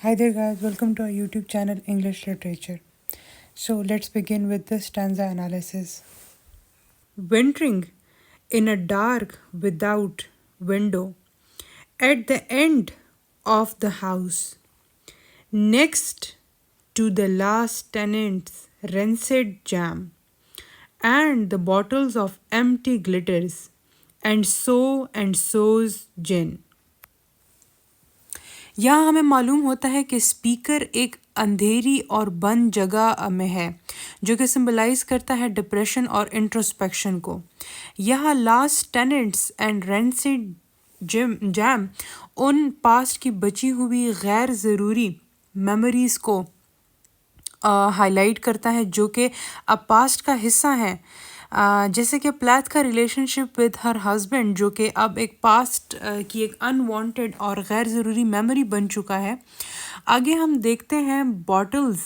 Hi there, guys. Welcome to our YouTube channel, English Literature. So, let's begin with the stanza analysis. Wintering in a dark without window at the end of the house, next to the last tenant's rancid jam and the bottles of empty glitters and so's gin. یہاں ہمیں معلوم ہوتا ہے کہ speaker ایک اندھیری اور بند جگہ میں ہے جو کہ سمبلائز کرتا ہے ڈپریشن اور انٹروسپیکشن کو. یہاں last tenants and rinsed gem in past کی بچی ہوئی غیر ضروری میموریز کو ہائی لائٹ کرتا ہے جو کہ اب پاسٹ کا حصہ ہیں، جیسے کہ پلیتھ کا relation ship with her husband جو کہ اب ایک پاسٹ کی ایک انوانٹیڈ اور غیر ضروری میموری بن چکا ہے. آگے ہم دیکھتے ہیں bottles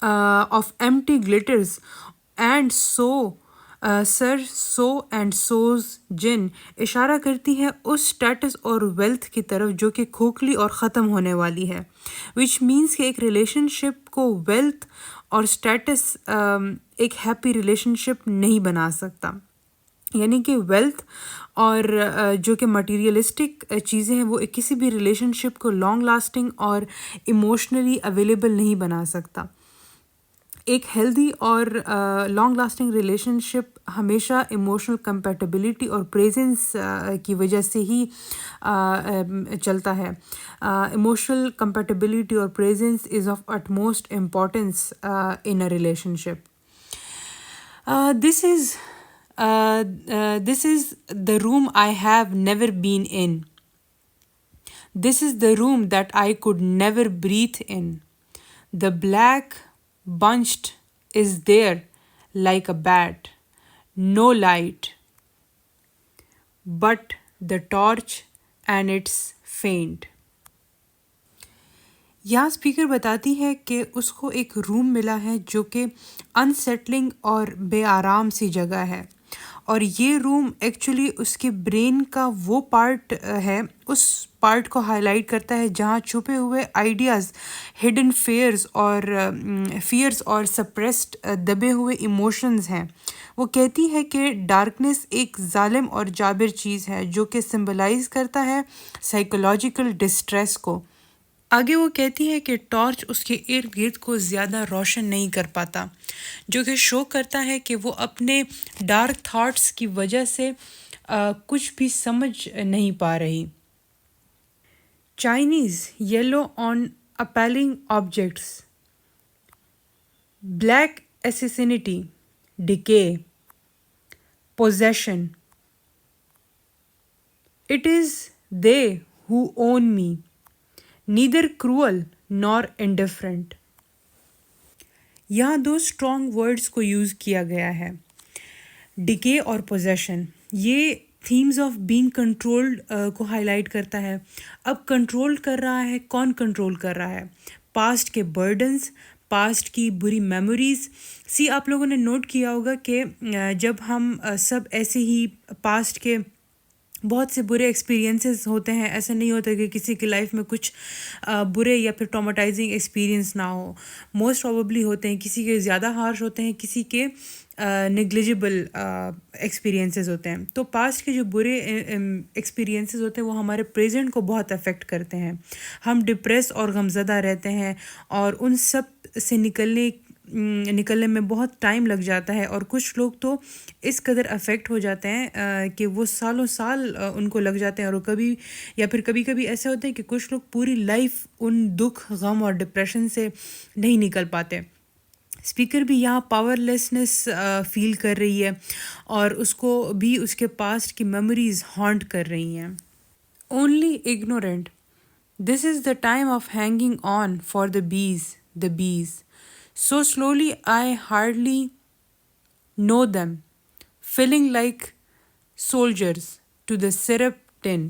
of empty glitters and سوز جن اشارہ کرتی ہے اس اسٹیٹس اور ویلتھ کی طرف جو کہ کھوکھلی اور ختم ہونے والی ہے، وچ مینس کہ ایک ریلیشن شپ کو ویلتھ اور اسٹیٹس ایک ہیپی ریلیشن شپ نہیں بنا سکتا. یعنی کہ ویلتھ اور جو کہ مٹیریلسٹک چیزیں ہیں وہ کسی بھی ریلیشن شپ کو لانگ لاسٹنگ اور ایموشنلی اویلیبل نہیں بنا سکتا. ایک ہیلدی اور لانگ لاسٹنگ ریلیشن شپ ہمیشہ ایموشنل کمپیٹیبلٹی اور پریزنس کی وجہ سے ہی چلتا ہے. ایموشنل کمپیٹیبلٹی اور presence is of utmost importance in a relation ship. This is the room I have never been in. This is the room that I could never breathe in. The black bunched is there like a bat. No light, but the torch and its faint. یہاں speaker بتاتی ہے کہ اس کو ایک روم ملا ہے جو کہ انسیٹلنگ اور بے آرام سی جگہ ہے، اور یہ روم ایکچولی اس کے برین کا وہ پارٹ ہے، اس پارٹ کو ہائی لائٹ کرتا ہے جہاں چھپے ہوئے آئیڈیاز، ہڈن فیئرز اور سپریسڈ دبے ہوئے ایموشنز ہیں. وہ کہتی ہے کہ ڈارکنیس ایک ظالم اور جابر چیز ہے جو کہ سمبلائز کرتا ہے سائیکولوجیکل ڈسٹریس کو. آگے وہ کہتی ہے کہ ٹارچ اس کے ارد گرد کو زیادہ روشن نہیں کر پاتا، جو کہ شو کرتا ہے کہ وہ اپنے ڈارک تھاٹس کی وجہ سے کچھ بھی سمجھ نہیں پا رہی. Chinese yellow on appealing objects, black اسیسینٹی، decay, possession. It is they who own me, neither cruel nor indifferent. یہاں دو اسٹرانگ ورڈس کو یوز کیا گیا ہے، ڈکے اور پوزیشن. یہ تھیمز آف بینگ کنٹرولڈ کو ہائی لائٹ کرتا ہے. اب کنٹرول کر رہا ہے، کون کنٹرول کر رہا ہے؟ پاسٹ کے برڈنس، پاسٹ کی بری میموریز. آپ لوگوں نے نوٹ کیا ہوگا کہ جب ہم سب ایسے ہی پاسٹ کے بہت سے برے ایکسپیرینسز ہوتے ہیں، ایسا نہیں ہوتا کہ کسی کی لائف میں کچھ برے یا پھر ٹرامیٹائزنگ ایکسپیرینس نہ ہو. موسٹ پروبیبلی ہوتے ہیں، کسی کے زیادہ ہارش ہوتے ہیں، کسی کے نگلیجبل ایکسپیرینسز ہوتے ہیں. تو پاسٹ کے جو برے ایکسپیرینسز ہوتے ہیں وہ ہمارے پریزنٹ کو بہت افیکٹ کرتے ہیں. ہم ڈپریس اور غمزدہ رہتے ہیں اور ان سب سے نکلنے میں بہت ٹائم لگ جاتا ہے، اور کچھ لوگ تو اس قدر افیکٹ ہو جاتے ہیں کہ وہ سالوں سال ان کو لگ جاتے ہیں، اور کبھی کبھی ایسا ہوتا ہے کہ کچھ لوگ پوری لائف ان دکھ، غم اور ڈپریشن سے نہیں نکل پاتے. اسپیکر بھی یہاں پاور لیسنس فیل کر رہی ہے اور اس کو بھی اس کے پاسٹ کی میموریز ہانٹ کر رہی ہیں. Only ignorant, this is the time of hanging on for the bees. So slowly I hardly know them, feeling like soldiers to the syrup tin.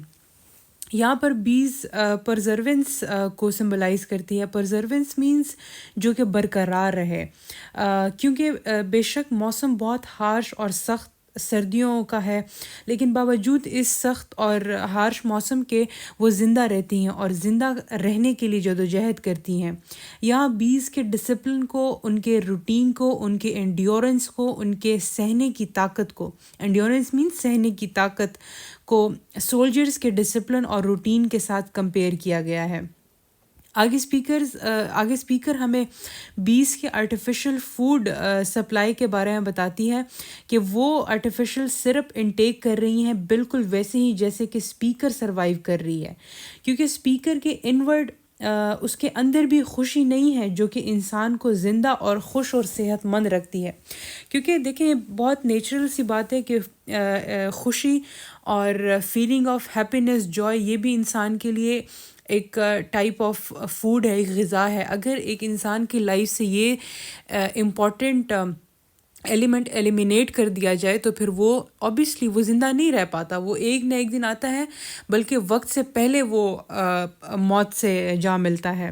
یہاں پر بیز پرزرونس کو سمبلائز کرتی ہے. پرزرونس مینس جو کہ برقرار رہے، کیونکہ بے شک موسم بہت ہارش اور سخت سردیوں کا ہے، لیکن باوجود اس سخت اور ہارش موسم کے وہ زندہ رہتی ہیں اور زندہ رہنے کے لیے جدوجہد کرتی ہیں۔ یہاں بیز کے ڈسپلن کو، ان کے روٹین کو، ان کے انڈیورنس کو، ان کے سہنے کی طاقت کو، انڈیورنس مینس سہنے کی طاقت کو سولجرز کے ڈسپلن اور روٹین کے ساتھ کمپیئر کیا گیا ہے۔ آگے اسپیکر ہمیں بیز کے آرٹیفیشل فوڈ سپلائی کے بارے میں بتاتی ہے کہ وہ آرٹیفیشل سرپ انٹیک کر رہی ہیں بالکل ویسے ہی جیسے کہ اسپیکر سروائیو کر رہی ہے، کیونکہ اسپیکر کے انورڈ اس کے اندر بھی خوشی نہیں ہے جو کہ انسان کو زندہ اور خوش اور صحت مند رکھتی ہے۔ کیونکہ دیکھیں بہت نیچرل سی بات ہے کہ خوشی اور فیلنگ آف ہیپینس، جوائے، یہ بھی انسان کے لیے ایک ٹائپ آف فوڈ ہے، ایک غذا ہے۔ اگر ایک انسان کی لائف سے یہ امپورٹنٹ ایلیمنٹ ایلیمینیٹ کر دیا جائے تو پھر وہ اوبیسلی وہ زندہ نہیں رہ پاتا، وہ ایک نہ ایک دن آتا ہے، بلکہ وقت سے پہلے وہ موت سے جا ملتا ہے۔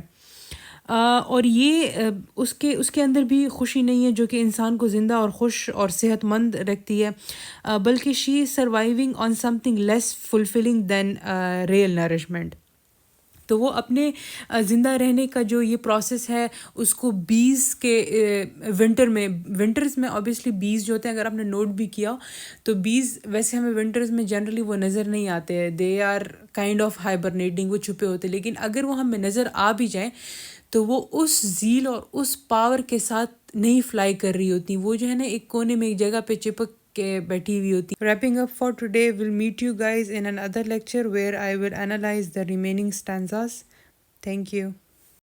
اور یہ اس کے اندر بھی خوشی نہیں ہے جو کہ انسان کو زندہ اور خوش اور صحت مند رکھتی ہے، بلکہ شی از سروائیونگ آن سم تھنگ لیس فلفلنگ دین ریئل نرشمنٹ۔ تو وہ اپنے زندہ رہنے کا جو یہ پروسیس ہے اس کو بیز کے ونٹرز میں اوبیسلی بیز جو ہوتے ہیں، اگر آپ نے نوٹ بھی کیا تو بیز ویسے ہمیں ونٹرز میں جنرلی وہ نظر نہیں آتے ہیں، دے آر کائنڈ آف ہائبرنیٹنگ، وہ چھپے ہوتے ہیں، لیکن اگر وہ ہمیں نظر آ بھی جائیں تو وہ اس زیل اور اس پاور کے ساتھ نہیں فلائی کر رہی ہوتی، وہ جو ہے نا ایک کونے میں ایک جگہ پہ چپک کے بیٹھی ہوئی ہوتی۔ Wrapping up for today, we'll meet you guys in another lecture where I will analyze the remaining stanzas. Thank you.